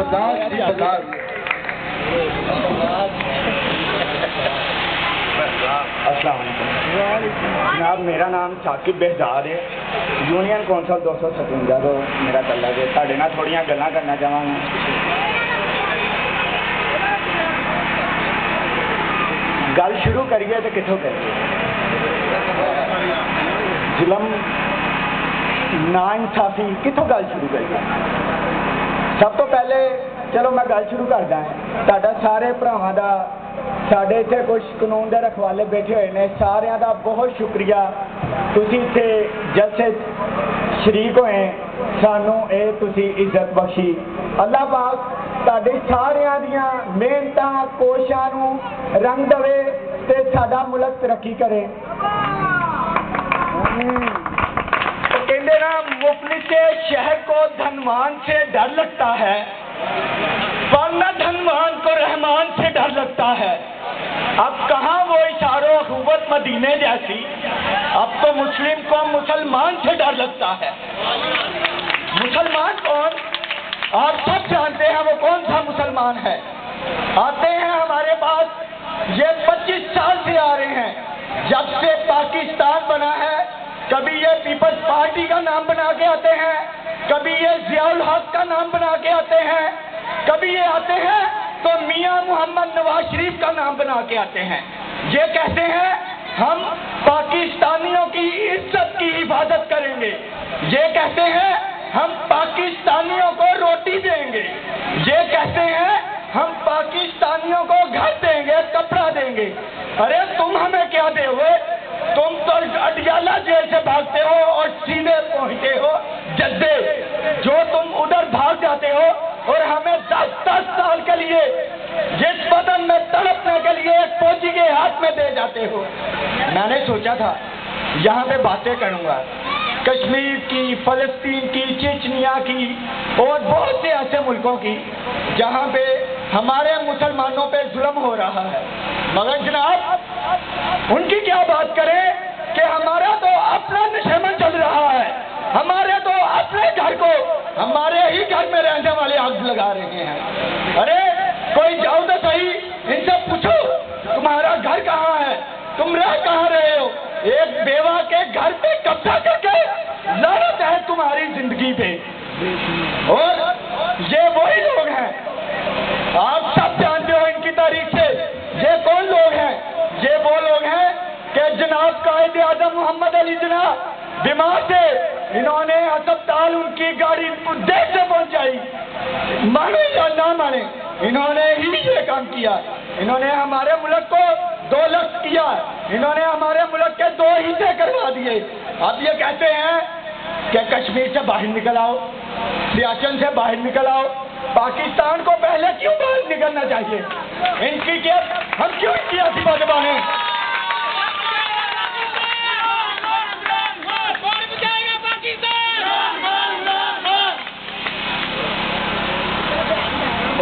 السلام علیکم جناب، میرا نام ثاقب بہزاد ہے، یونین کونسل 257 تو میرا تعلق ہے۔ تھوڑے نال تھوڑیاں گلاں کرنا چاہواں گا۔ گل شروع کریے تو کتوں کریے؟ ظلم، ناانصافی، کتوں گل شروع کریے؟ سب تو پہلے چلو میں گل شروع کردا ہاں۔ تہاڈا سارے بھراواں دا، ساڈے اتنے کچھ قانون دے رکھوالے بیٹھے ہوئے نے، سارے دا بہت شکریہ، تسی اتنے جلسے شریک ہوئے، سانو اے تسی عزت بخشی۔ اللہ پاک تہاڈے سارے دیاں محنتاں کوششاں نو رنگ دے تے ساڈا ملک ترقی کرے۔ کہندے نا مفلس شہر کو دھنوان سے ڈر لگتا ہے، ورنہ دھنوان کو رحمان سے ڈر لگتا ہے۔ اب کہاں وہ اشارہ و اخوت مدینے جیسی، اب تو مسلم کو مسلمان سے ڈر لگتا ہے۔ مسلمان کون؟ آپ سب جانتے ہیں وہ کون سا مسلمان ہے۔ آتے ہیں ہمارے پاس، یہ 25 سال سے آ رہے ہیں، جب سے پاکستان بنا ہے، کبھی یہ پیپلز پارٹی کا نام بنا کے آتے ہیں، کبھی یہ ضیاء الحق کا نام بنا کے آتے ہیں، کبھی یہ آتے ہیں تو میاں محمد نواز شریف کا نام بنا کے آتے ہیں۔ یہ کہتے ہیں ہم پاکستانیوں کی عزت کی حفاظت کریں گے، یہ کہتے ہیں ہم پاکستانیوں کو روٹی دیں گے، یہ کہتے ہیں ہم پاکستانیوں کو گھر دیں گے، کپڑا دیں گے۔ ارے تم ہمیں کیا دے ہوئے؟ تم تو اڈیالہ جیل سے بھاگتے ہو اور سیدھے پہنچتے ہو جدے، جو تم ادھر بھاگ جاتے ہو اور ہمیں 10 سال کے لیے جس بدن میں تڑپنے کے لیے ایک فوجی کے ہاتھ میں دے جاتے ہو۔ میں نے سوچا تھا یہاں پہ باتیں کروں گا، کشمیر کی، فلسطین کی، چچنیا کی اور بہت سے ایسے ملکوں کی جہاں پہ ہمارے مسلمانوں پہ ظلم ہو رہا ہے، مگر جناب ان کی کیا بات کریں کہ ہمارا تو اپنا نشیمن چل رہا ہے، ہمارے تو اپنے گھر کو ہمارے ہی گھر میں رہنے والے آگ لگا رہے ہیں۔ ارے کوئی جاؤ تو صحیح، ان سے پوچھو تمہارا گھر کہاں ہے، تم رہ کہاں رہے ہو؟ ایک بیوہ کے گھر پہ قبضہ کر کے لعنت ہے تمہاری زندگی پہ۔ اور یہ وہی لوگ ہیں، آپ سب جانتے ہو ان کی تاریخ سے، یہ کون لوگ ہیں؟ یہ وہ لوگ ہیں کہ جناب قائد اعظم محمد علی جناح بیمار تھے، انہوں نے ہسپتال ان کی گاڑی دیر سے پہنچائی، مانے یا نہ مانے انہوں نے ہی یہ کام کیا۔ انہوں نے ہمارے ملک کو 2 لخت کیا، انہوں نے ہمارے ملک کے 2 حصے کروا دیے۔ اب یہ کہتے ہیں کہ کشمیر سے باہر نکل آؤ، سیاچن سے باہر نکل آؤ۔ پاکستان کو پہلے کیوں باہر نکلنا چاہیے؟ ان کی کیا ہم کیوں ان کی ایسی باتیں مانیں؟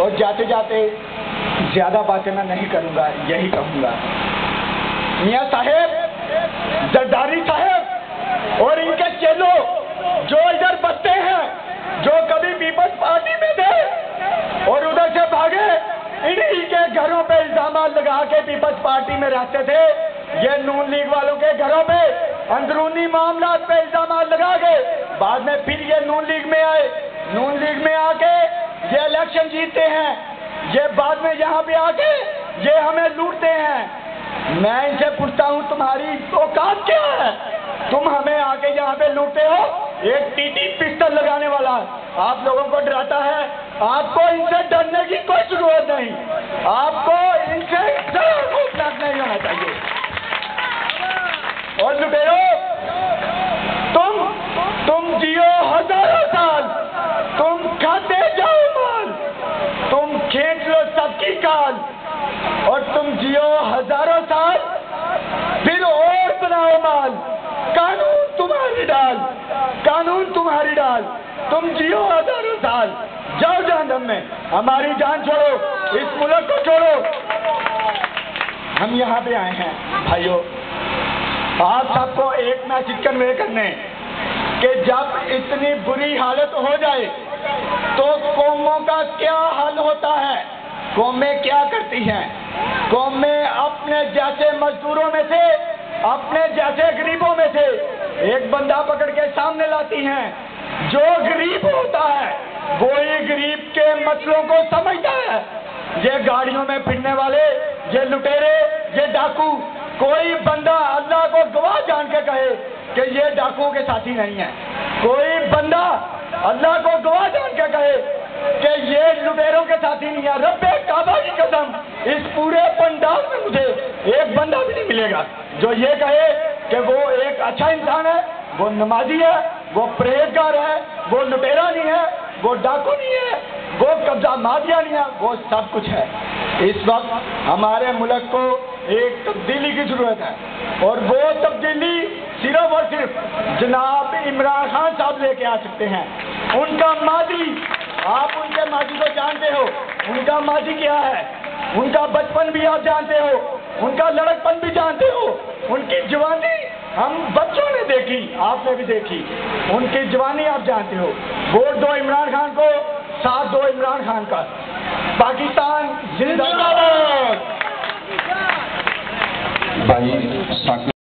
اور جاتے جاتے زیادہ باتیں میں نہیں کروں گا، یہی کہوں گا میاں صاحب، زرداری صاحب اور ان کے چیلوں جو ادھر بستے ہیں، جو کبھی پیپلز پارٹی میں تھے اور ادھر سے بھاگے، انہی کے گھروں پہ الزامات لگا کے پیپلز پارٹی میں رہتے تھے، یہ نون لیگ والوں کے گھروں پہ اندرونی معاملات پہ الزامات لگا کے بعد میں پھر یہ نون لیگ میں آئے، نون لیگ میں آ کے یہ الیکشن جیتتے ہیں، یہ بعد میں یہاں پہ آ کے یہ ہمیں لوٹتے ہیں۔ میں ان سے پوچھتا ہوں تمہاری اوقات کیا ہے؟ تم ہمیں آ کے یہاں پہ لوٹتے ہو، ایک ٹی ٹی پسٹل لگانے والا آپ لوگوں کو ڈراتا ہے، آپ کو ان سے ڈرنے کی کوئی ضرورت نہیں، آپ کو ان سے خوفناک نہیں ہونا چاہیے۔ اور لٹیرو، تم جیو ہزاروں سال، تم کھاتے جاؤ مال، تم کھینچ لو سب کی کال، اور تم جیو ہزاروں سال پھر اور بناؤ مال، قانون تمہاری ڈال، قانون تمہاری ڈال، تم جیو ہزاروں سال، جاؤ جہنم میں، ہماری جان چھوڑو، اس ملک کو چھوڑو۔ ہم یہاں پہ آئے ہیں بھائیو، آپ سب کو ایک میسج کنوے کرنے کہ جب اتنی بری حالت ہو جائے تو قوموں کا کیا قومیں کیا کرتی ہیں؟ قومیں اپنے جیسے مزدوروں میں سے، اپنے جیسے غریبوں میں سے ایک بندہ پکڑ کے سامنے لاتی ہیں جو غریب ہوتا ہے، وہی غریب کے مسئلوں کو سمجھتا ہے۔ یہ گاڑیوں میں پھرنے والے، یہ لٹیرے، یہ ڈاکو، کوئی بندہ اللہ کو گواہ جان کے کہے کہ یہ ڈاکوؤں کے ساتھی نہیں ہے، کوئی بندہ اللہ کو گواہ جان کے کہے کہ یہ لٹیروں کے ساتھی نہیں ہے۔ رب کعبہ کی قسم، اس پورے پنڈال میں مجھے ایک بندہ بھی نہیں ملے گا جو یہ کہے کہ وہ ایک اچھا انسان ہے، وہ نمازی ہے، وہ پرہیزگار ہے، وہ لٹیرا نہیں ہے، وہ ڈاکو نہیں ہے، وہ قبضہ مافیا نہیں ہے، وہ سب کچھ ہے۔ اس وقت ہمارے ملک کو ایک تبدیلی کی ضرورت ہے، اور وہ تبدیلی صرف اور صرف جناب عمران خان صاحب لے کے آ سکتے ہیں۔ ان کا ماضی، آپ ان کے ماضی کو جانتے ہو، ان کا ماضی کیا ہے، ان کا بچپن بھی آپ جانتے ہو، ان کا لڑکپن بھی جانتے ہو، ان کی جوانی ہم بچوں نے دیکھی، آپ نے بھی دیکھی، ان کی جوانی آپ جانتے ہو۔ ووٹ دو عمران خان کو، ساتھ دو عمران خان کا۔ پاکستان زندہ باد۔ بھائی